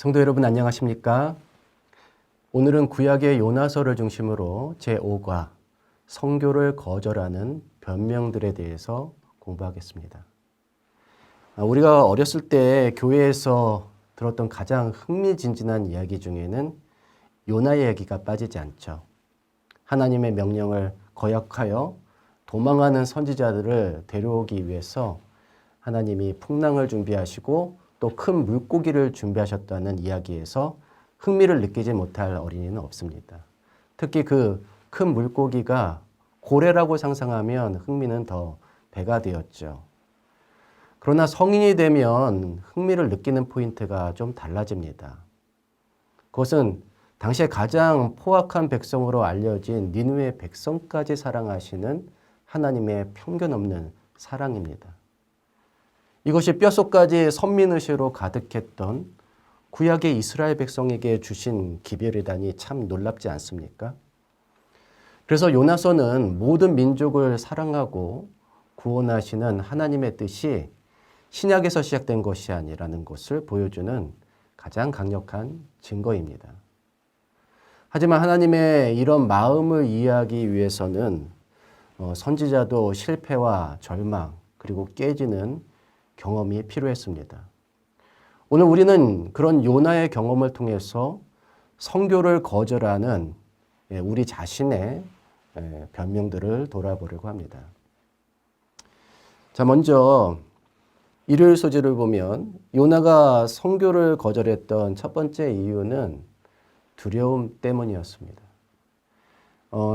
성도 여러분 안녕하십니까? 오늘은 구약의 요나서를 중심으로 제5과 성교를 거절하는 변명들에 대해서 공부하겠습니다. 우리가 어렸을 때 교회에서 들었던 가장 흥미진진한 이야기 중에는 요나 이야기가 빠지지 않죠. 하나님의 명령을 거역하여 도망하는 선지자들을 데려오기 위해서 하나님이 풍랑을 준비하시고 또 큰 물고기를 준비하셨다는 이야기에서 흥미를 느끼지 못할 어린이는 없습니다. 특히 그 큰 물고기가 고래라고 상상하면 흥미는 더 배가 되었죠. 그러나 성인이 되면 흥미를 느끼는 포인트가 좀 달라집니다. 그것은 당시에 가장 포악한 백성으로 알려진 니느웨 백성까지 사랑하시는 하나님의 편견 없는 사랑입니다. 이것이 뼛속까지 선민의식으로 가득했던 구약의 이스라엘 백성에게 주신 기별이라니 참 놀랍지 않습니까? 그래서 요나서는 모든 민족을 사랑하고 구원하시는 하나님의 뜻이 신약에서 시작된 것이 아니라는 것을 보여주는 가장 강력한 증거입니다. 하지만 하나님의 이런 마음을 이해하기 위해서는 선지자도 실패와 절망 그리고 깨지는 경험이 필요했습니다. 오늘 우리는 그런 요나의 경험을 통해서 성교를 거절하는 우리 자신의 변명들을 돌아보려고 합니다. 자, 먼저 일요일 소재를 보면 요나가 성교를 거절했던 첫 번째 이유는 두려움 때문이었습니다.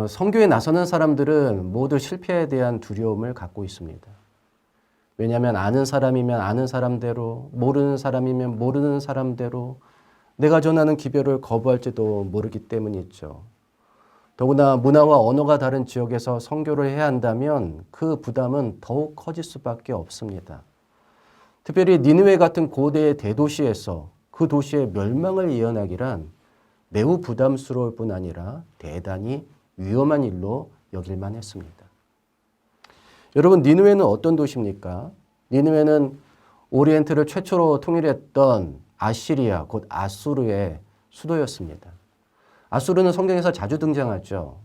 성교에 나서는 사람들은 모두 실패에 대한 두려움을 갖고 있습니다. 왜냐하면 아는 사람이면 아는 사람대로, 모르는 사람이면 모르는 사람대로 내가 전하는 기별을 거부할지도 모르기 때문이죠. 더구나 문화와 언어가 다른 지역에서 선교를 해야 한다면 그 부담은 더욱 커질 수밖에 없습니다. 특별히 니느웨 같은 고대의 대도시에서 그 도시의 멸망을 예언하기란 매우 부담스러울 뿐 아니라 대단히 위험한 일로 여길만 했습니다. 여러분, 니느웨는 어떤 도시입니까? 니느웨는 오리엔트를 최초로 통일했던 아시리아, 곧 아수르의 수도였습니다. 아수르는 성경에서 자주 등장하죠.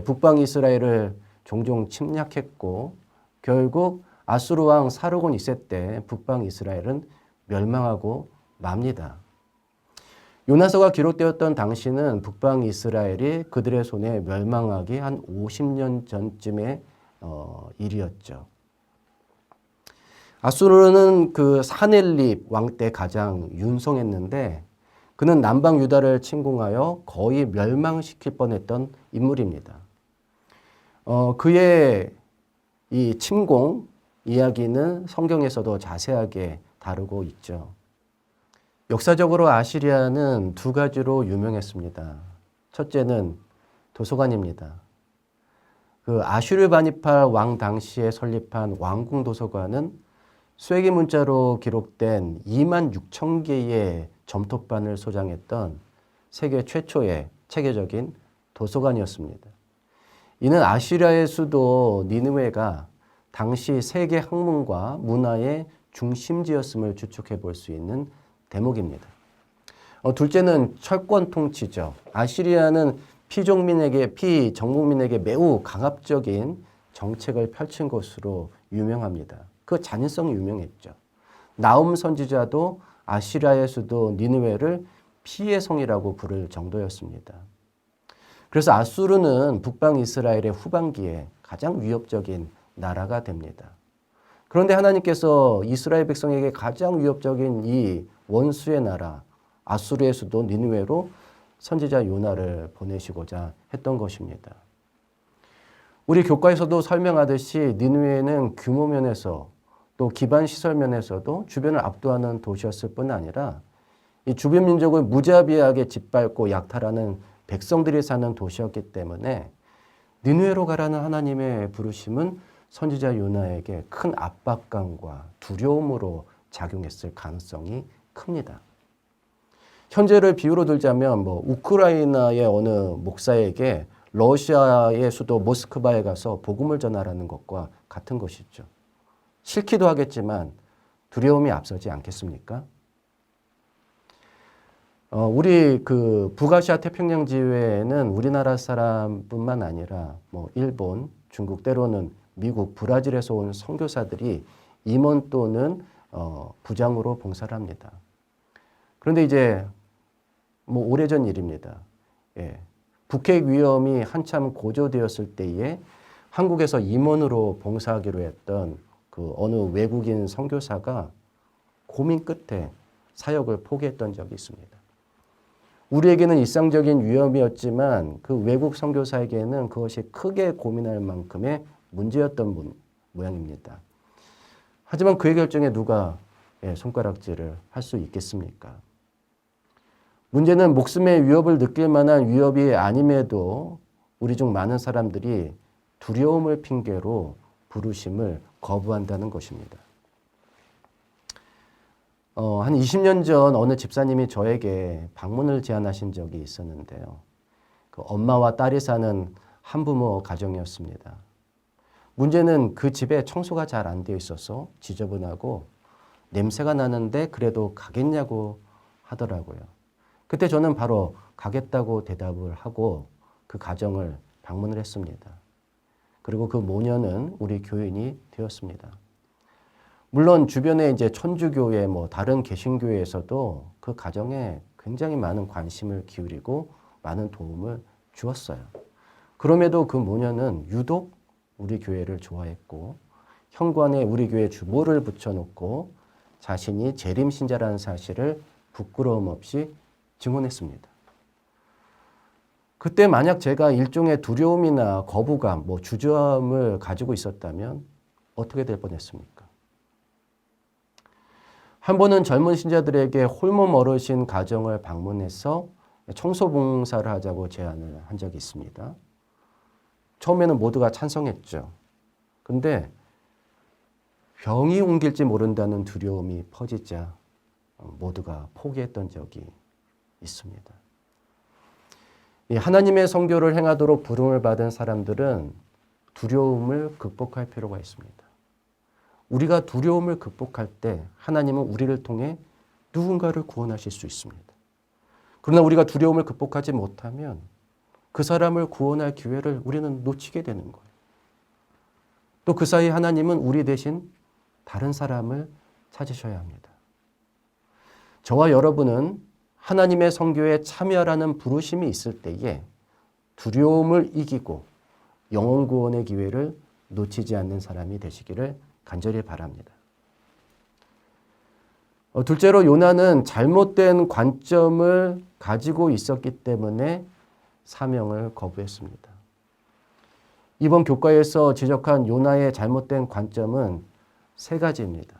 북방 이스라엘을 종종 침략했고 결국 아수르 왕 사르곤 2세 때 북방 이스라엘은 멸망하고 맙니다. 요나서가 기록되었던 당시는 북방 이스라엘이 그들의 손에 멸망하기 한 50년 전쯤의 일이었죠. 아수르는 그 사넬립 왕 때 가장 윤성했는데 그는 남방 유다를 침공하여 거의 멸망시킬 뻔했던 인물입니다. 그의 이 침공 이야기는 성경에서도 자세하게 다루고 있죠. 역사적으로 아시리아는 두 가지로 유명했습니다. 첫째는 도서관입니다. 그 아슈르바니팔 왕 당시에 설립한 왕궁 도서관은 쇠기 문자로 기록된 2만 6천 개의 점토판을 소장했던 세계 최초의 체계적인 도서관이었습니다. 이는 아시리아의 수도 니느웨가 당시 세계 학문과 문화의 중심지였음을 추측해 볼 수 있는 대목입니다. 둘째는 철권 통치죠. 아시리아는 피정복민에게 매우 강압적인 정책을 펼친 것으로 유명합니다. 그 잔인성이 유명했죠. 나훔 선지자도 아시리아의 수도 니느웨를 피의 성이라고 부를 정도였습니다. 그래서 아수르는 북방 이스라엘의 후반기에 가장 위협적인 나라가 됩니다. 그런데 하나님께서 이스라엘 백성에게 가장 위협적인 이 원수의 나라 아수르의 수도 니느웨로 선지자 요나를 보내시고자 했던 것입니다. 우리 교과에서도 설명하듯이 니느웨는 규모 면에서 또 기반 시설 면에서도 주변을 압도하는 도시였을 뿐 아니라 이 주변 민족을 무자비하게 짓밟고 약탈하는 백성들이 사는 도시였기 때문에 니느웨로 가라는 하나님의 부르심은 선지자 요나에게 큰 압박감과 두려움으로 작용했을 가능성이 큽니다. 현재를 비유로 들자면 우크라이나의 어느 목사에게 러시아의 수도 모스크바에 가서 복음을 전하라는 것과 같은 것이죠. 싫기도 하겠지만 두려움이 앞서지 않겠습니까? 우리 그 북아시아 태평양 지회에는 우리나라 사람뿐만 아니라 뭐 일본, 중국, 때로는 미국, 브라질에서 온 선교사들이 임원 또는 부장으로 봉사를 합니다. 그런데 이제 뭐 오래전 일입니다. 예. 북핵 위험이 한참 고조되었을 때에 한국에서 임원으로 봉사하기로 했던 그 어느 외국인 선교사가 고민 끝에 사역을 포기했던 적이 있습니다. 우리에게는 일상적인 위험이었지만 그 외국 선교사에게는 그것이 크게 고민할 만큼의 문제였던 모양입니다. 하지만 그의 결정에 누가 손가락질을 할 수 있겠습니까? 문제는 목숨의 위협을 느낄 만한 위협이 아님에도 우리 중 많은 사람들이 두려움을 핑계로 부르심을 거부한다는 것입니다. 한 20년 전 어느 집사님이 저에게 방문을 제안하신 적이 있었는데요. 그 엄마와 딸이 사는 한부모 가정이었습니다. 문제는 그 집에 청소가 잘 안 되어 있어서 지저분하고 냄새가 나는데 그래도 가겠냐고 하더라고요. 그때 저는 바로 가겠다고 대답을 하고 그 가정을 방문을 했습니다. 그리고 그 모녀는 우리 교인이 되었습니다. 물론 주변에 이제 천주교회 뭐 다른 개신교회에서도 그 가정에 굉장히 많은 관심을 기울이고 많은 도움을 주었어요. 그럼에도 그 모녀는 유독 우리 교회를 좋아했고 현관에 우리 교회 주보를 붙여놓고 자신이 재림신자라는 사실을 부끄러움 없이 증언했습니다. 그때 만약 제가 일종의 두려움이나 거부감, 뭐 주저함을 가지고 있었다면 어떻게 될 뻔했습니까? 한 번은 젊은 신자들에게 홀몸 어르신 가정을 방문해서 청소 봉사를 하자고 제안을 한 적이 있습니다. 처음에는 모두가 찬성했죠. 근데 병이 옮길지 모른다는 두려움이 퍼지자 모두가 포기했던 적이 있습니다. 이 하나님의 선교를 행하도록 부름을 받은 사람들은 두려움을 극복할 필요가 있습니다. 우리가 두려움을 극복할 때 하나님은 우리를 통해 누군가를 구원하실 수 있습니다. 그러나 우리가 두려움을 극복하지 못하면 그 사람을 구원할 기회를 우리는 놓치게 되는 거예요. 또 그 사이 하나님은 우리 대신 다른 사람을 찾으셔야 합니다. 저와 여러분은 하나님의 선교에 참여하라는 부르심이 있을 때에 두려움을 이기고 영혼 구원의 기회를 놓치지 않는 사람이 되시기를 간절히 바랍니다. 둘째로 요나는 잘못된 관점을 가지고 있었기 때문에 사명을 거부했습니다. 이번 교과에서 지적한 요나의 잘못된 관점은 세 가지입니다.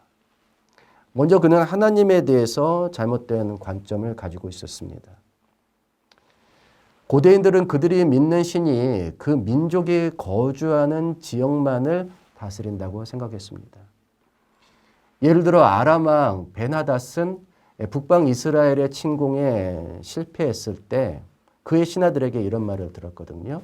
먼저 그는 하나님에 대해서 잘못된 관점을 가지고 있었습니다. 고대인들은 그들이 믿는 신이 그 민족이 거주하는 지역만을 다스린다고 생각했습니다. 예를 들어 아람 왕 벤하닷은 북방 이스라엘의 침공에 실패했을 때 그의 신하들에게 이런 말을 들었거든요.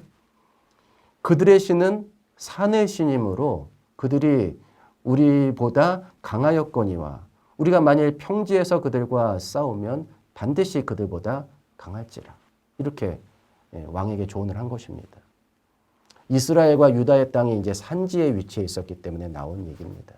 그들의 신은 산의 신이므로 그들이 우리보다 강하였거니와 우리가 만일 평지에서 그들과 싸우면 반드시 그들보다 강할지라. 이렇게 왕에게 조언을 한 것입니다. 이스라엘과 유다의 땅이 이제 산지에 위치해 있었기 때문에 나온 얘기입니다.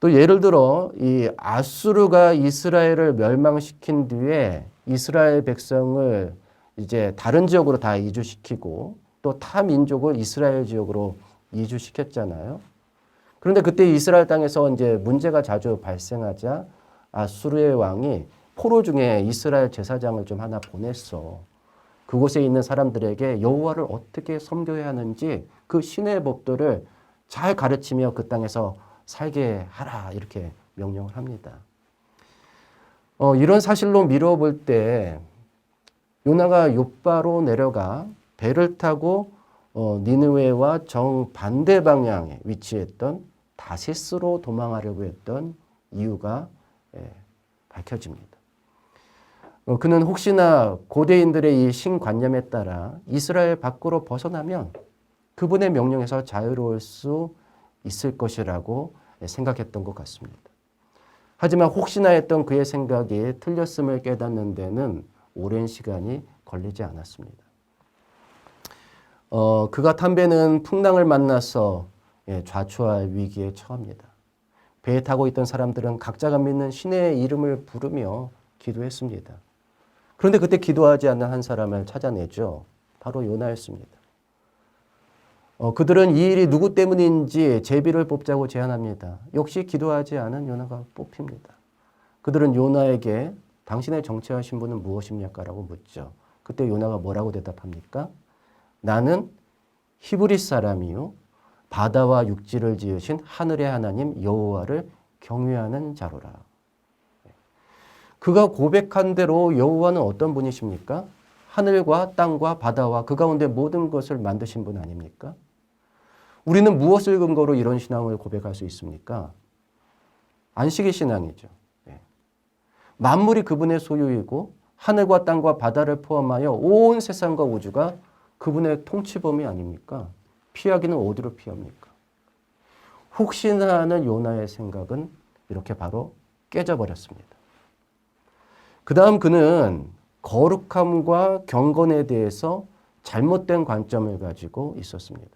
또 예를 들어 이 아수르가 이스라엘을 멸망시킨 뒤에 이스라엘 백성을 이제 다른 지역으로 다 이주시키고 또 타 민족을 이스라엘 지역으로 이주시켰잖아요. 그런데 그때 이스라엘 땅에서 이제 문제가 자주 발생하자 아수르의 왕이 포로 중에 이스라엘 제사장을 좀 하나 보냈어. 그곳에 있는 사람들에게 여호와를 어떻게 섬겨야 하는지 그 신의 법도를 잘 가르치며 그 땅에서 살게 하라 이렇게 명령을 합니다. 이런 사실로 미뤄볼 때 요나가 욥바로 내려가 배를 타고 니느웨와 정반대 방향에 위치했던 다시스로 도망하려고 했던 이유가 밝혀집니다. 그는 혹시나 고대인들의 이 신관념에 따라 이스라엘 밖으로 벗어나면 그분의 명령에서 자유로울 수 있을 것이라고 생각했던 것 같습니다. 하지만 혹시나 했던 그의 생각이 틀렸음을 깨닫는 데는 오랜 시간이 걸리지 않았습니다. 그가 탄 배는 풍랑을 만나서 좌초할 위기에 처합니다. 배에 타고 있던 사람들은 각자가 믿는 신의 이름을 부르며 기도했습니다. 그런데 그때 기도하지 않는 한 사람을 찾아내죠. 바로 요나였습니다. 그들은 이 일이 누구 때문인지 제비를 뽑자고 제안합니다. 역시 기도하지 않은 요나가 뽑힙니다. 그들은 요나에게 당신의 정체와 신분은 무엇입니까? 라고 묻죠. 그때 요나가 뭐라고 대답합니까? 나는 히브리 사람이요 바다와 육지를 지으신 하늘의 하나님 여호와를 경외하는 자로라. 그가 고백한 대로 여호와는 어떤 분이십니까? 하늘과 땅과 바다와 그 가운데 모든 것을 만드신 분 아닙니까? 우리는 무엇을 근거로 이런 신앙을 고백할 수 있습니까? 안식의 신앙이죠. 만물이 그분의 소유이고 하늘과 땅과 바다를 포함하여 온 세상과 우주가 그분의 통치범위 아닙니까? 피하기는 어디로 피합니까? 혹시나 하는 요나의 생각은 이렇게 바로 깨져버렸습니다. 그 다음 그는 거룩함과 경건에 대해서 잘못된 관점을 가지고 있었습니다.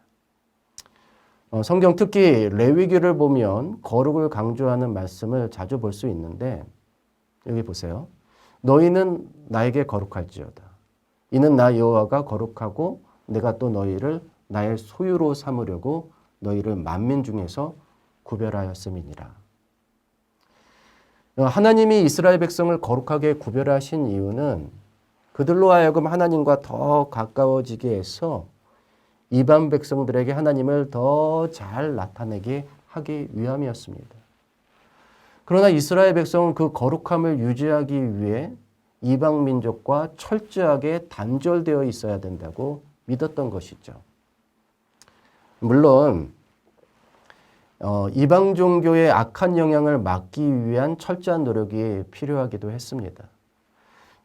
성경 특히 레위기를 보면 거룩을 강조하는 말씀을 자주 볼 수 있는데 여기 보세요. 너희는 나에게 거룩할지어다. 이는 나 여호와가 거룩하고 내가 또 너희를 나의 소유로 삼으려고 너희를 만민 중에서 구별하였음이니라. 하나님이 이스라엘 백성을 거룩하게 구별하신 이유는 그들로 하여금 하나님과 더 가까워지게 해서 이방 백성들에게 하나님을 더 잘 나타내게 하기 위함이었습니다. 그러나 이스라엘 백성은 그 거룩함을 유지하기 위해 이방 민족과 철저하게 단절되어 있어야 된다고 믿었던 것이죠. 물론 이방 종교의 악한 영향을 막기 위한 철저한 노력이 필요하기도 했습니다.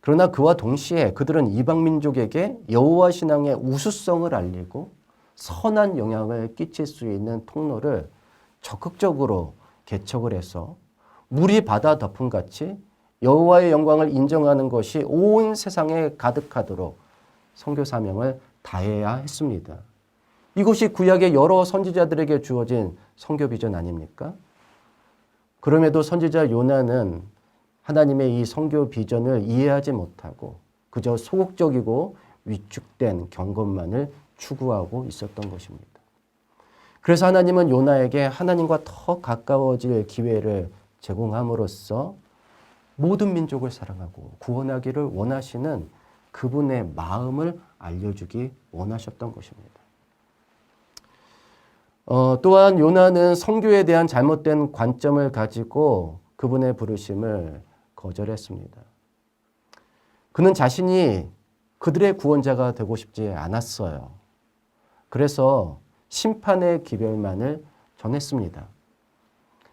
그러나 그와 동시에 그들은 이방 민족에게 여호와 신앙의 우수성을 알리고 선한 영향을 끼칠 수 있는 통로를 적극적으로 개척을 해서 물이 바다 덮음같이 여호와의 영광을 인정하는 것이 온 세상에 가득하도록 선교 사명을 다해야 했습니다. 이것이 구약의 여러 선지자들에게 주어진 선교 비전 아닙니까? 그럼에도 선지자 요나는 하나님의 이 선교 비전을 이해하지 못하고 그저 소극적이고 위축된 경건만을 추구하고 있었던 것입니다. 그래서 하나님은 요나에게 하나님과 더 가까워질 기회를 제공함으로써 모든 민족을 사랑하고 구원하기를 원하시는 그분의 마음을 알려주기 원하셨던 것입니다. 또한 요나는 선교에 대한 잘못된 관점을 가지고 그분의 부르심을 거절했습니다. 그는 자신이 그들의 구원자가 되고 싶지 않았어요. 그래서 심판의 기별만을 전했습니다.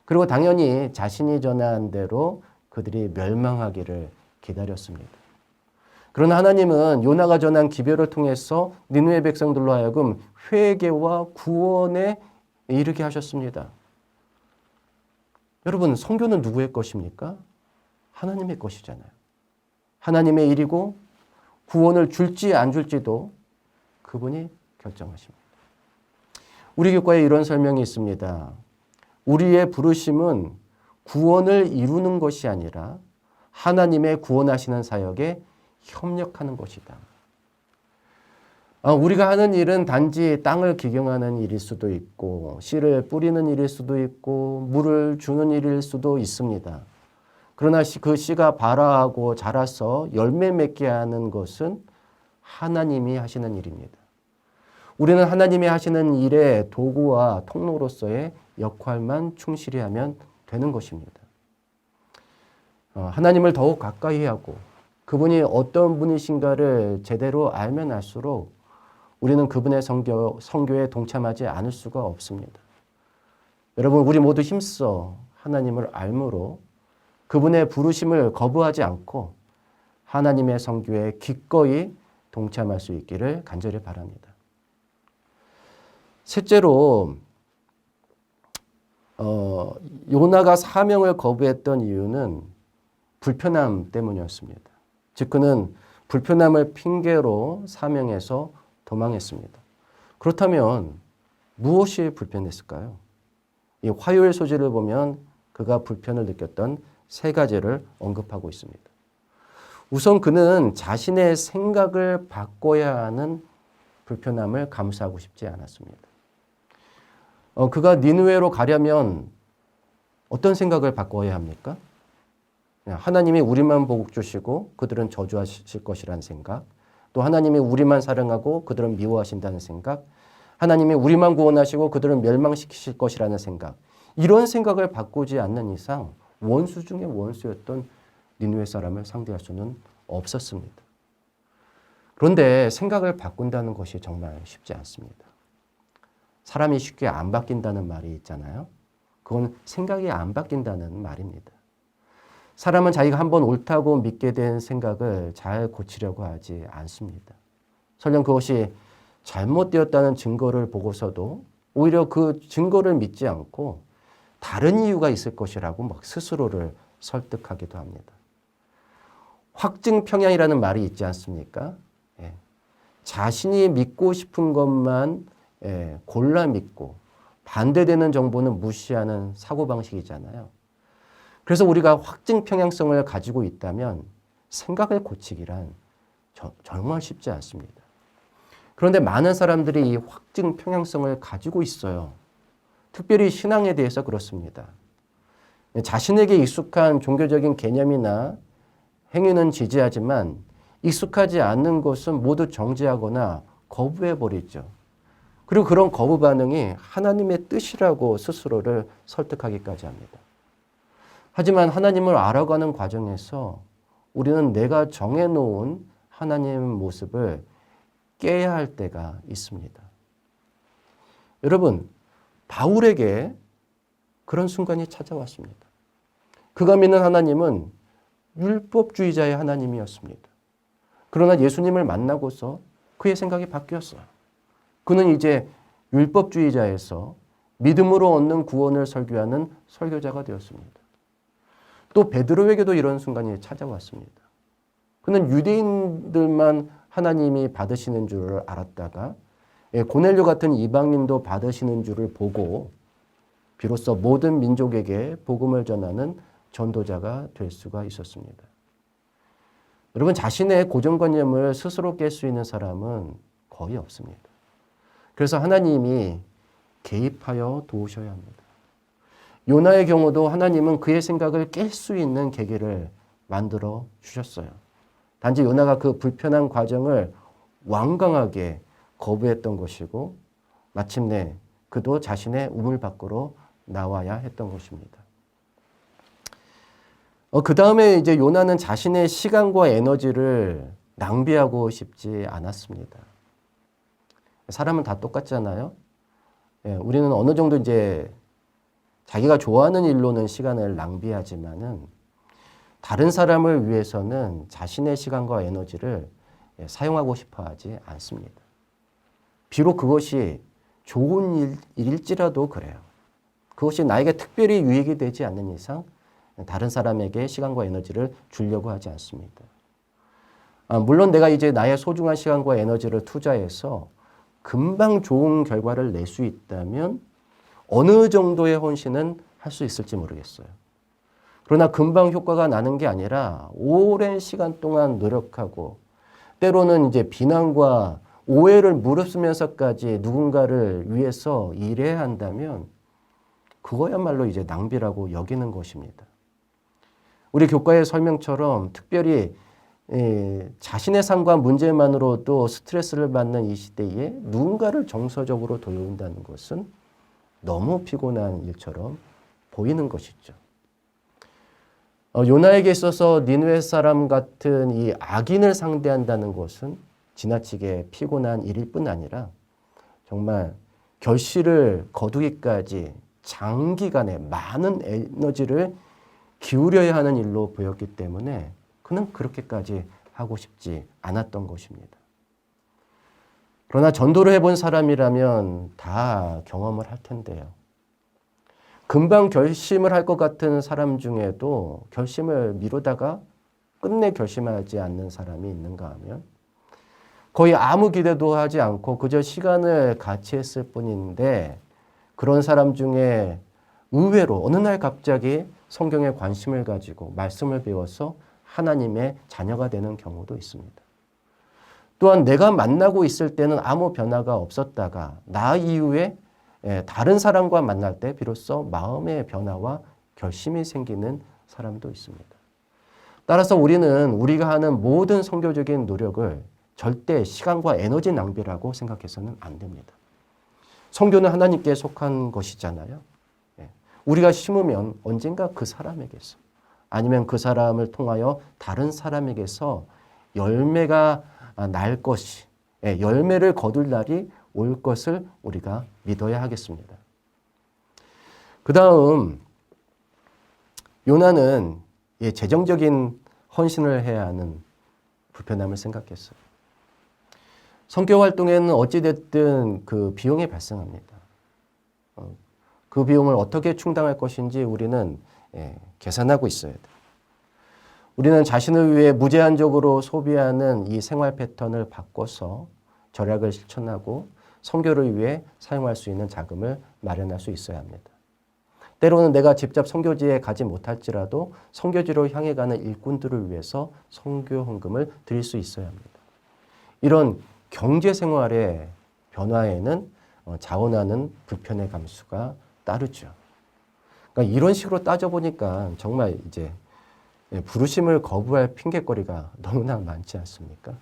그리고 당연히 자신이 전한 대로 그들이 멸망하기를 기다렸습니다. 그러나 하나님은 요나가 전한 기별을 통해서 니느웨 백성들로 하여금 회개와 구원에 이르게 하셨습니다. 여러분, 선교는 누구의 것입니까? 하나님의 것이잖아요. 하나님의 일이고 구원을 줄지 안 줄지도 그분이 결정하십니다. 우리 교과에 이런 설명이 있습니다. 우리의 부르심은 구원을 이루는 것이 아니라 하나님의 구원하시는 사역에 협력하는 것이다. 우리가 하는 일은 단지 땅을 기경하는 일일 수도 있고 씨를 뿌리는 일일 수도 있고 물을 주는 일일 수도 있습니다. 그러나 그 씨가 발아하고 자라서 열매 맺게 하는 것은 하나님이 하시는 일입니다. 우리는 하나님이 하시는 일의 도구와 통로로서의 역할만 충실히 하면 되는 것입니다. 하나님을 더욱 가까이 하고 그분이 어떤 분이신가를 제대로 알면 알수록 우리는 그분의 선교에 동참하지 않을 수가 없습니다. 여러분, 우리 모두 힘써 하나님을 알므로 그분의 부르심을 거부하지 않고 하나님의 선교에 기꺼이 동참할 수 있기를 간절히 바랍니다. 셋째로 요나가 사명을 거부했던 이유는 불편함 때문이었습니다. 즉 그는 불편함을 핑계로 사명에서 도망했습니다. 그렇다면 무엇이 불편했을까요? 이 화요일 소지를 보면 그가 불편을 느꼈던 세 가지를 언급하고 있습니다. 우선 그는 자신의 생각을 바꿔야 하는 불편함을 감수하고 싶지 않았습니다. 그가 니느웨로 가려면 어떤 생각을 바꿔야 합니까? 하나님이 우리만 복 주시고 그들은 저주하실 것이라는 생각, 또 하나님이 우리만 사랑하고 그들은 미워하신다는 생각, 하나님이 우리만 구원하시고 그들은 멸망시키실 것이라는 생각, 이런 생각을 바꾸지 않는 이상 원수 중에 원수였던 니느웨 사람을 상대할 수는 없었습니다. 그런데 생각을 바꾼다는 것이 정말 쉽지 않습니다. 사람이 쉽게 안 바뀐다는 말이 있잖아요. 그건 생각이 안 바뀐다는 말입니다. 사람은 자기가 한번 옳다고 믿게 된 생각을 잘 고치려고 하지 않습니다. 설령 그것이 잘못되었다는 증거를 보고서도 오히려 그 증거를 믿지 않고 다른 이유가 있을 것이라고 막 스스로를 설득하기도 합니다. 확증평양이라는 말이 있지 않습니까? 자신이 믿고 싶은 것만 골라 믿고 반대되는 정보는 무시하는 사고방식이잖아요. 그래서 우리가 확증평양성을 가지고 있다면 생각을 고치기란 정말 쉽지 않습니다. 그런데 많은 사람들이 이 확증평양성을 가지고 있어요. 특별히 신앙에 대해서 그렇습니다. 자신에게 익숙한 종교적인 개념이나 행위는 지지하지만 익숙하지 않는 것은 모두 정지하거나 거부해버리죠. 그리고 그런 거부 반응이 하나님의 뜻이라고 스스로를 설득하기까지 합니다. 하지만 하나님을 알아가는 과정에서 우리는 내가 정해놓은 하나님의 모습을 깨야 할 때가 있습니다. 여러분, 바울에게 그런 순간이 찾아왔습니다. 그가 믿는 하나님은 율법주의자의 하나님이었습니다. 그러나 예수님을 만나고서 그의 생각이 바뀌었어요. 그는 이제 율법주의자에서 믿음으로 얻는 구원을 설교하는 설교자가 되었습니다. 또 베드로에게도 이런 순간이 찾아왔습니다. 그는 유대인들만 하나님이 받으시는 줄을 알았다가 고넬료 같은 이방인도 받으시는 줄을 보고 비로소 모든 민족에게 복음을 전하는 전도자가 될 수가 있었습니다. 여러분, 자신의 고정관념을 스스로 깰 수 있는 사람은 거의 없습니다. 그래서 하나님이 개입하여 도우셔야 합니다. 요나의 경우도 하나님은 그의 생각을 깰 수 있는 계기를 만들어 주셨어요. 단지 요나가 그 불편한 과정을 완강하게 거부했던 것이고 마침내 그도 자신의 우물 밖으로 나와야 했던 것입니다. 그 다음에 이제 요나는 자신의 시간과 에너지를 낭비하고 싶지 않았습니다. 사람은 다 똑같잖아요. 우리는 어느 정도 이제 자기가 좋아하는 일로는 시간을 낭비하지만은 다른 사람을 위해서는 자신의 시간과 에너지를 사용하고 싶어 하지 않습니다. 비록 그것이 좋은 일일지라도 그래요. 그것이 나에게 특별히 유익이 되지 않는 이상 다른 사람에게 시간과 에너지를 주려고 하지 않습니다. 물론 내가 이제 나의 소중한 시간과 에너지를 투자해서 금방 좋은 결과를 낼 수 있다면 어느 정도의 헌신은 할 수 있을지 모르겠어요. 그러나 금방 효과가 나는 게 아니라 오랜 시간 동안 노력하고 때로는 이제 비난과 오해를 무릅쓰면서까지 누군가를 위해서 일해야 한다면 그거야말로 이제 낭비라고 여기는 것입니다. 우리 교과의 설명처럼 특별히 자신의 삶과 문제만으로도 스트레스를 받는 이 시대에 누군가를 정서적으로 돌본다는 것은 너무 피곤한 일처럼 보이는 것이죠. 요나에게 있어서 니느웨 사람 같은 이 악인을 상대한다는 것은 지나치게 피곤한 일일 뿐 아니라 정말 결실을 거두기까지 장기간에 많은 에너지를 기울여야 하는 일로 보였기 때문에 그는 그렇게까지 하고 싶지 않았던 것입니다. 그러나 전도를 해본 사람이라면 다 경험을 할 텐데요. 금방 결심을 할 것 같은 사람 중에도 결심을 미루다가 끝내 결심하지 않는 사람이 있는가 하면 거의 아무 기대도 하지 않고 그저 시간을 같이 했을 뿐인데 그런 사람 중에 의외로 어느 날 갑자기 성경에 관심을 가지고 말씀을 배워서 하나님의 자녀가 되는 경우도 있습니다. 또한 내가 만나고 있을 때는 아무 변화가 없었다가 나 이후에 다른 사람과 만날 때 비로소 마음의 변화와 결심이 생기는 사람도 있습니다. 따라서 우리는 우리가 하는 모든 선교적인 노력을 절대 시간과 에너지 낭비라고 생각해서는 안 됩니다. 선교는 하나님께 속한 것이잖아요. 우리가 심으면 언젠가 그 사람에게서 아니면 그 사람을 통하여 다른 사람에게서 열매가 날 것이, 열매를 거둘 날이 올 것을 우리가 믿어야 하겠습니다. 그 다음 요나는 재정적인 헌신을 해야 하는 불편함을 생각했어요. 선교 활동에는 어찌됐든 그 비용이 발생합니다. 그 비용을 어떻게 충당할 것인지 우리는 계산하고 있어야 돼요. 우리는 자신을 위해 무제한적으로 소비하는 이 생활 패턴을 바꿔서 절약을 실천하고 선교를 위해 사용할 수 있는 자금을 마련할 수 있어야 합니다. 때로는 내가 직접 선교지에 가지 못할지라도 선교지로 향해 가는 일꾼들을 위해서 선교 헌금을 드릴 수 있어야 합니다. 이런 경제 생활의 변화에는 자원하는 불편의 감수가 따르죠. 그러니까 이런 식으로 따져보니까 정말 이제 부르심을 거부할 핑계거리가 너무나 많지 않습니까?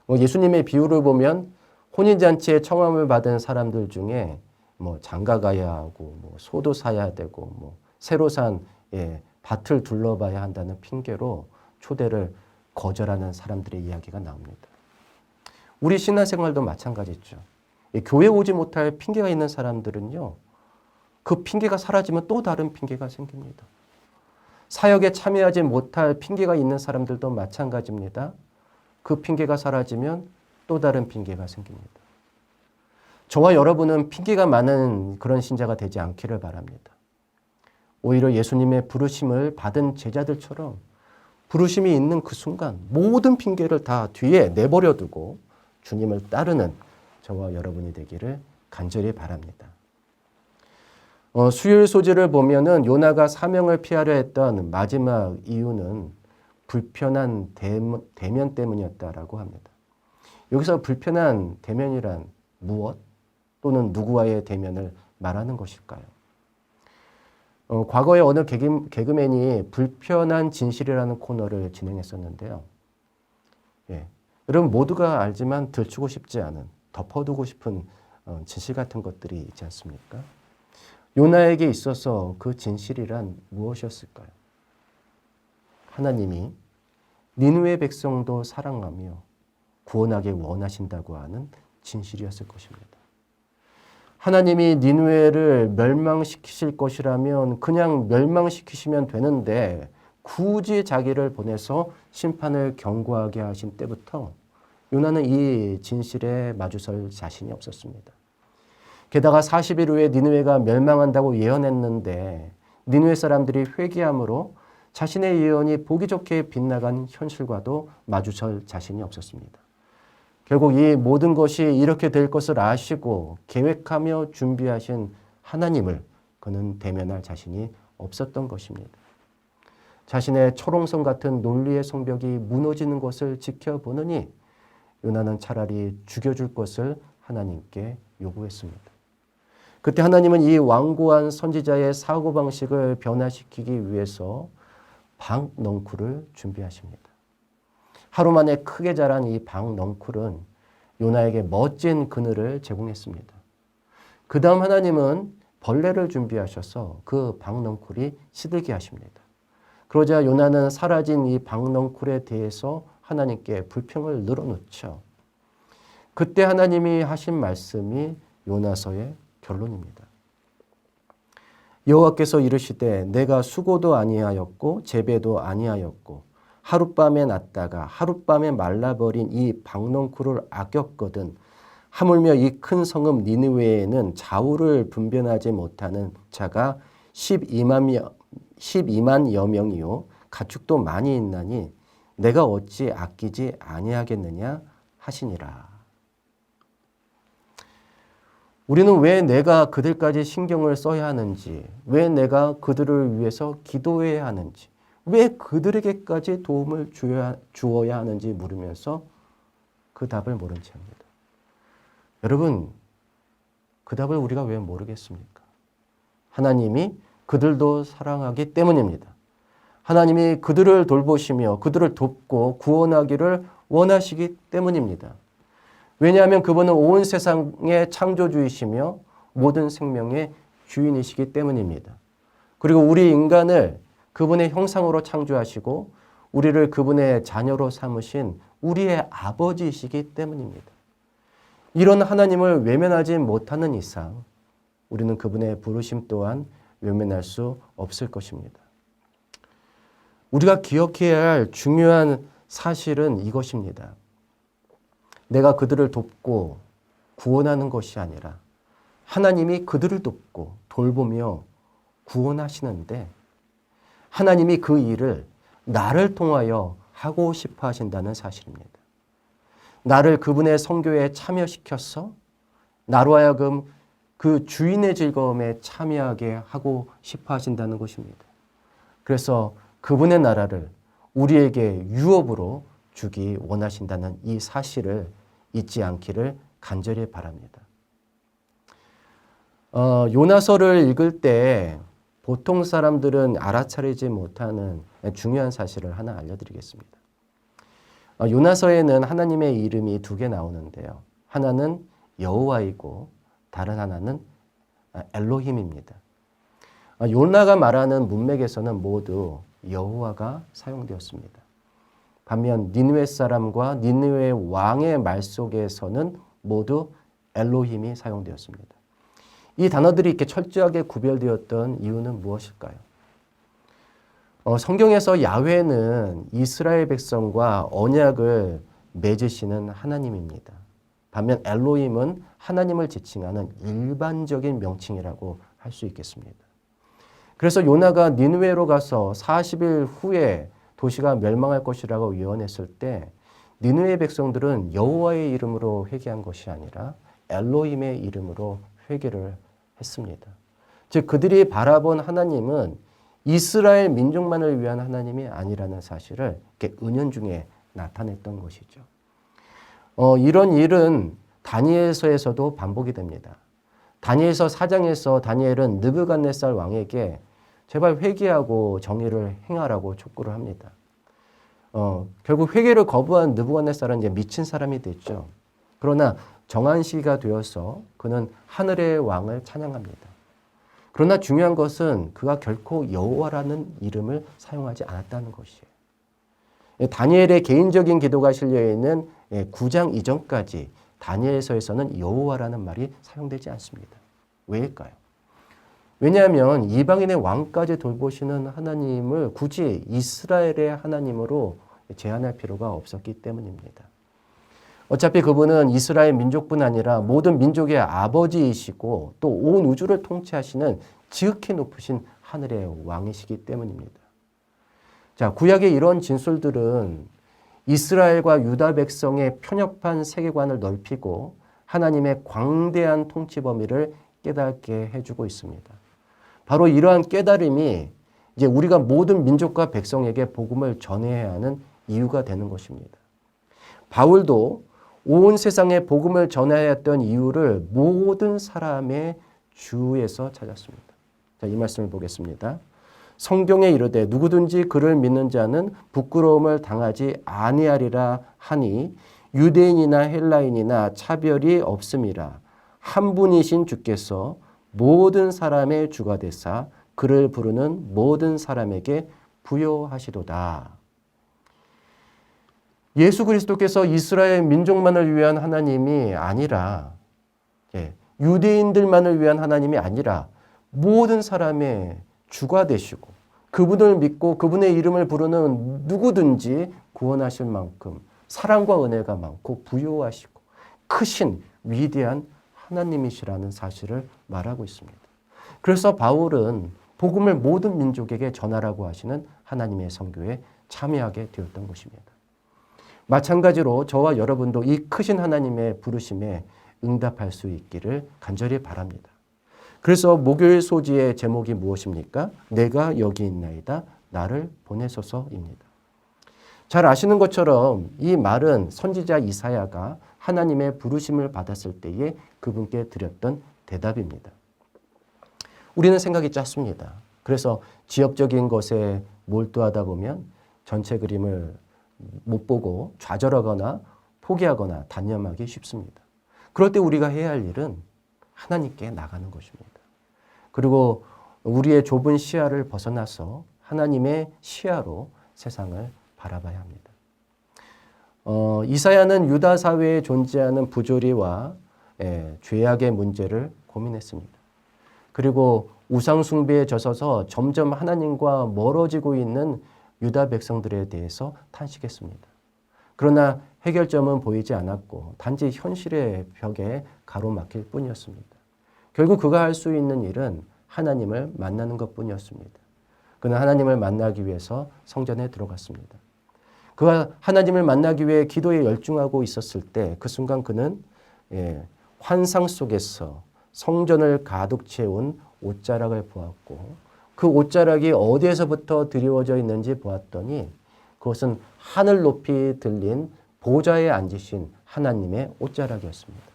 예수님의 비유를 보면 혼인잔치에 청함을 받은 사람들 중에 장가 가야 하고 소도 사야 되고 새로 산 밭을 둘러봐야 한다는 핑계로 초대를 거절하는 사람들의 이야기가 나옵니다. 우리 신앙생활도 마찬가지죠. 교회 오지 못할 핑계가 있는 사람들은요, 그 핑계가 사라지면 또 다른 핑계가 생깁니다. 사역에 참여하지 못할 핑계가 있는 사람들도 마찬가지입니다. 그 핑계가 사라지면 또 다른 핑계가 생깁니다. 저와 여러분은 핑계가 많은 그런 신자가 되지 않기를 바랍니다. 오히려 예수님의 부르심을 받은 제자들처럼 부르심이 있는 그 순간 모든 핑계를 다 뒤에 내버려두고 주님을 따르는 저와 여러분이 되기를 간절히 바랍니다. 수요일 소지를 보면은 요나가 사명을 피하려 했던 마지막 이유는 불편한 대면 때문이었다라고 합니다. 여기서 불편한 대면이란 무엇 또는 누구와의 대면을 말하는 것일까요? 과거에 어느 개그맨이 불편한 진실이라는 코너를 진행했었는데요. 여러분 모두가 알지만 들추고 싶지 않은, 덮어두고 싶은 진실 같은 것들이 있지 않습니까? 요나에게 있어서 그 진실이란 무엇이었을까요? 하나님이 니느웨 백성도 사랑하며 구원하기 원하신다고 하는 진실이었을 것입니다. 하나님이 니느웨를 멸망시키실 것이라면 그냥 멸망시키시면 되는데 굳이 자기를 보내서 심판을 경고하게 하신 때부터 요나는 이 진실에 마주설 자신이 없었습니다. 게다가 40일 후에 니느웨가 멸망한다고 예언했는데 니느웨 사람들이 회개함으로 자신의 예언이 보기 좋게 빗나간 현실과도 마주설 자신이 없었습니다. 결국 이 모든 것이 이렇게 될 것을 아시고 계획하며 준비하신 하나님을 그는 대면할 자신이 없었던 것입니다. 자신의 초롱성 같은 논리의 성벽이 무너지는 것을 지켜보느니 요나는 차라리 죽여줄 것을 하나님께 요구했습니다. 그때 하나님은 이 완고한 선지자의 사고방식을 변화시키기 위해서 박넝쿨을 준비하십니다. 하루 만에 크게 자란 이 박넝쿨은 요나에게 멋진 그늘을 제공했습니다. 그 다음 하나님은 벌레를 준비하셔서 그 박넝쿨이 시들게 하십니다. 그러자 요나는 사라진 이 박넝쿨에 대해서 하나님께 불평을 늘어놓죠. 그때 하나님이 하신 말씀이 요나서의 결론입니다. 여호와께서 이르시되 내가 수고도 아니하였고 재배도 아니하였고 하룻밤에 났다가 하룻밤에 말라버린 이 박넝쿨을 아꼈거든 하물며 이 큰 성읍 니느웨에는 좌우를 분별하지 못하는 자가 12만여 명이요 가축도 많이 있나니 내가 어찌 아끼지 아니하겠느냐 하시니라. 우리는 왜 내가 그들까지 신경을 써야 하는지, 왜 내가 그들을 위해서 기도해야 하는지, 왜 그들에게까지 도움을 주어야 하는지 물으면서 그 답을 모른 채 합니다. 여러분, 그 답을 우리가 왜 모르겠습니까? 하나님이 그들도 사랑하기 때문입니다. 하나님이 그들을 돌보시며 그들을 돕고 구원하기를 원하시기 때문입니다. 왜냐하면 그분은 온 세상의 창조주이시며 모든 생명의 주인이시기 때문입니다. 그리고 우리 인간을 그분의 형상으로 창조하시고 우리를 그분의 자녀로 삼으신 우리의 아버지이시기 때문입니다. 이런 하나님을 외면하지 못하는 이상 우리는 그분의 부르심 또한 외면할 수 없을 것입니다. 우리가 기억해야 할 중요한 사실은 이것입니다. 내가 그들을 돕고 구원하는 것이 아니라 하나님이 그들을 돕고 돌보며 구원하시는데 하나님이 그 일을 나를 통하여 하고 싶어 하신다는 사실입니다. 나를 그분의 선교에 참여시켜서 나로 하여금 그 주인의 즐거움에 참여하게 하고 싶어 하신다는 것입니다. 그래서 그분의 나라를 우리에게 유업으로 주기 원하신다는 이 사실을 잊지 않기를 간절히 바랍니다. 요나서를 읽을 때 보통 사람들은 알아차리지 못하는 중요한 사실을 하나 알려드리겠습니다. 요나서에는 하나님의 이름이 2개 나오는데요. 하나는 여호와이고 다른 하나는 엘로힘입니다. 요나가 말하는 문맥에서는 모두 여호와가 사용되었습니다. 반면 니느웨 사람과 니느웨 왕의 말 속에서는 모두 엘로힘이 사용되었습니다. 이 단어들이 이렇게 철저하게 구별되었던 이유는 무엇일까요? 성경에서 야훼는 이스라엘 백성과 언약을 맺으시는 하나님입니다. 반면 엘로힘은 하나님을 지칭하는 일반적인 명칭이라고 할 수 있겠습니다. 그래서 요나가 니느웨로 가서 40일 후에 도시가 멸망할 것이라고 예언했을 때 니느웨 백성들은 여호와의 이름으로 회개한 것이 아니라 엘로힘의 이름으로 회개를 했습니다. 즉 그들이 바라본 하나님은 이스라엘 민족만을 위한 하나님이 아니라는 사실을 이렇게 은연중에 나타냈던 것이죠. 이런 일은 다니엘서에서도 반복이 됩니다. 다니엘서 4장에서 다니엘은 느부갓네살 왕에게 제발 회개하고 정의를 행하라고 촉구를 합니다. 결국 회개를 거부한 느부갓네살은 이제 미친 사람이 됐죠. 그러나 정한 시기가 되어서 그는 하늘의 왕을 찬양합니다. 그러나 중요한 것은 그가 결코 여호와라는 이름을 사용하지 않았다는 것이에요. 다니엘의 개인적인 기도가 실려있는 9장 이전까지 다니엘서에서는 여호와라는 말이 사용되지 않습니다. 왜일까요? 왜냐하면 이방인의 왕까지 돌보시는 하나님을 굳이 이스라엘의 하나님으로 제한할 필요가 없었기 때문입니다. 어차피 그분은 이스라엘 민족뿐 아니라 모든 민족의 아버지이시고 또 온 우주를 통치하시는 지극히 높으신 하늘의 왕이시기 때문입니다. 자, 구약의 이런 진술들은 이스라엘과 유다 백성의 편협한 세계관을 넓히고 하나님의 광대한 통치 범위를 깨닫게 해주고 있습니다. 바로 이러한 깨달음이 이제 우리가 모든 민족과 백성에게 복음을 전해야 하는 이유가 되는 것입니다. 바울도 온 세상에 복음을 전해야 했던 이유를 모든 사람의 주에서 찾았습니다. 자, 이 말씀을 보겠습니다. 성경에 이르되 누구든지 그를 믿는 자는 부끄러움을 당하지 아니하리라 하니 유대인이나 헬라인이나 차별이 없음이라. 한 분이신 주께서 모든 사람의 주가 되사 그를 부르는 모든 사람에게 부여하시도다. 예수 그리스도께서 이스라엘 민족만을 위한 하나님이 아니라 유대인들만을 위한 하나님이 아니라 모든 사람의 주가 되시고 그분을 믿고 그분의 이름을 부르는 누구든지 구원하실 만큼 사랑과 은혜가 많고 부요하시고 크신 위대한 하나님이시라는 사실을 말하고 있습니다. 그래서 바울은 복음을 모든 민족에게 전하라고 하시는 하나님의 선교에 참여하게 되었던 것입니다. 마찬가지로 저와 여러분도 이 크신 하나님의 부르심에 응답할 수 있기를 간절히 바랍니다. 그래서 목요일 소지의 제목이 무엇입니까? 내가 여기 있나이다. 나를 보내소서입니다. 잘 아시는 것처럼 이 말은 선지자 이사야가 하나님의 부르심을 받았을 때에 그분께 드렸던 대답입니다. 우리는 생각이 짧습니다. 그래서 지역적인 것에 몰두하다 보면 전체 그림을 못 보고 좌절하거나 포기하거나 단념하기 쉽습니다. 그럴 때 우리가 해야 할 일은 하나님께 나가는 것입니다. 그리고 우리의 좁은 시야를 벗어나서 하나님의 시야로 세상을 바라봐야 합니다. 이사야는 유다 사회에 존재하는 부조리와 죄악의 문제를 고민했습니다. 그리고 우상 숭배에 젖어서 점점 하나님과 멀어지고 있는 유다 백성들에 대해서 탄식했습니다. 그러나 해결점은 보이지 않았고 단지 현실의 벽에 가로막힐 뿐이었습니다. 결국 그가 할 수 있는 일은 하나님을 만나는 것뿐이었습니다. 그는 하나님을 만나기 위해서 성전에 들어갔습니다. 그가 하나님을 만나기 위해 기도에 열중하고 있었을 때 그 순간 그는 환상 속에서 성전을 가득 채운 옷자락을 보았고 그 옷자락이 어디에서부터 드리워져 있는지 보았더니 그것은 하늘 높이 들린 보좌에 앉으신 하나님의 옷자락이었습니다.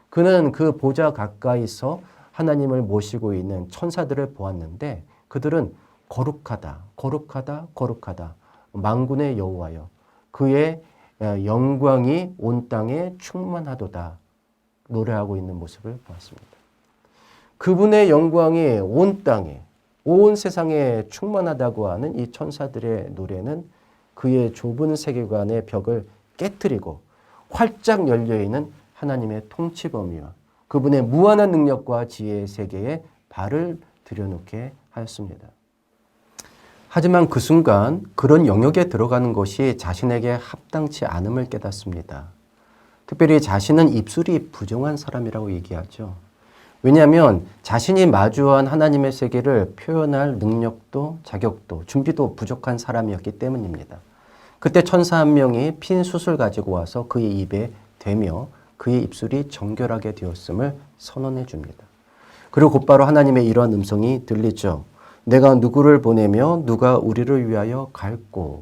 그는 그 보좌 가까이서 하나님을 모시고 있는 천사들을 보았는데 그들은 거룩하다, 거룩하다, 거룩하다. 만군의 여호와여 그의 영광이 온 땅에 충만하도다 노래하고 있는 모습을 보았습니다. 그분의 영광이 온 땅에 온 세상에 충만하다고 하는 이 천사들의 노래는 그의 좁은 세계관의 벽을 깨트리고 활짝 열려있는 하나님의 통치범위와 그분의 무한한 능력과 지혜의 세계에 발을 들여놓게 하였습니다. 하지만 그 순간 그런 영역에 들어가는 것이 자신에게 합당치 않음을 깨닫습니다. 특별히 자신은 입술이 부정한 사람이라고 얘기하죠. 왜냐하면 자신이 마주한 하나님의 세계를 표현할 능력도 자격도 준비도 부족한 사람이었기 때문입니다. 그때 천사 한 명이 핀 숯을 가지고 와서 그의 입에 대며 그의 입술이 정결하게 되었음을 선언해 줍니다. 그리고 곧바로 하나님의 이러한 음성이 들리죠. 내가 누구를 보내며 누가 우리를 위하여 갈꼬.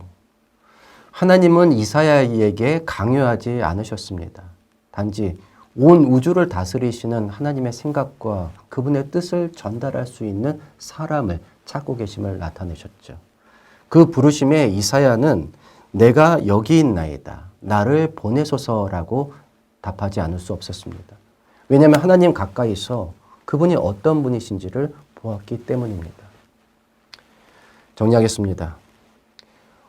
하나님은 이사야에게 강요하지 않으셨습니다. 단지 온 우주를 다스리시는 하나님의 생각과 그분의 뜻을 전달할 수 있는 사람을 찾고 계심을 나타내셨죠. 그 부르심에 이사야는 내가 여기 있나이다. 나를 보내소서라고 답하지 않을 수 없었습니다. 왜냐하면 하나님 가까이서 그분이 어떤 분이신지를 보았기 때문입니다. 정리하겠습니다.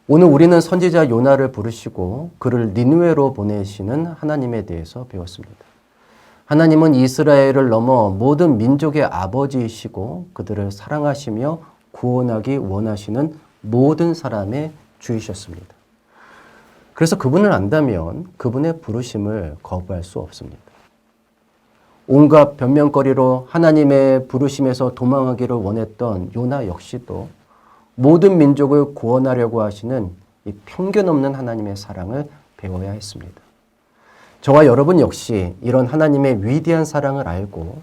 오늘 우리는 선지자 요나를 부르시고 그를 니느웨로 보내시는 하나님에 대해서 배웠습니다. 하나님은 이스라엘을 넘어 모든 민족의 아버지이시고 그들을 사랑하시며 구원하기 원하시는 모든 사람의 주이셨습니다. 그래서 그분을 안다면 그분의 부르심을 거부할 수 없습니다. 온갖 변명거리로 하나님의 부르심에서 도망하기를 원했던 요나 역시도 모든 민족을 구원하려고 하시는 이 편견 없는 하나님의 사랑을 배워야 했습니다. 저와 여러분 역시 이런 하나님의 위대한 사랑을 알고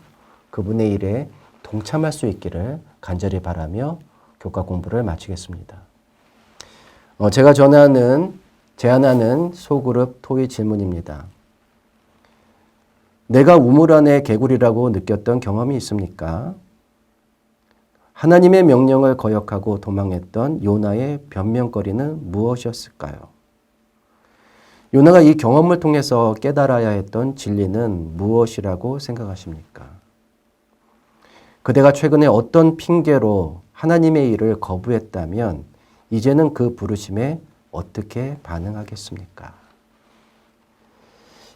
그분의 일에 동참할 수 있기를 간절히 바라며 교과 공부를 마치겠습니다. 제가 제안하는 소그룹 토의 질문입니다. 내가 우물 안의 개구리라고 느꼈던 경험이 있습니까? 하나님의 명령을 거역하고 도망했던 요나의 변명거리는 무엇이었을까요? 요나가 이 경험을 통해서 깨달아야 했던 진리는 무엇이라고 생각하십니까? 그대가 최근에 어떤 핑계로 하나님의 일을 거부했다면 이제는 그 부르심에 어떻게 반응하겠습니까?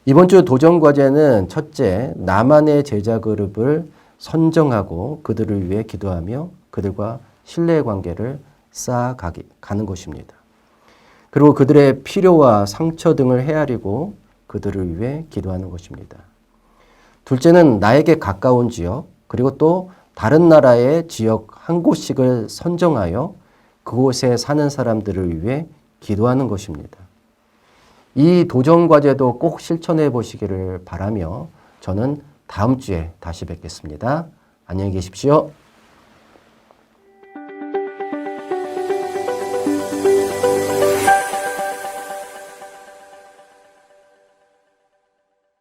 이번 주 도전 과제는 첫째, 나만의 제자 그룹을 선정하고 그들을 위해 기도하며 그들과 신뢰의 관계를 쌓아가는 것입니다. 그리고 그들의 필요와 상처 등을 헤아리고 그들을 위해 기도하는 것입니다. 둘째는 나에게 가까운 지역, 그리고 또 다른 나라의 지역 한 곳씩을 선정하여 그곳에 사는 사람들을 위해 기도하는 것입니다. 이 도전 과제도 꼭 실천해 보시기를 바라며 저는 다음 주에 다시 뵙겠습니다. 안녕히 계십시오.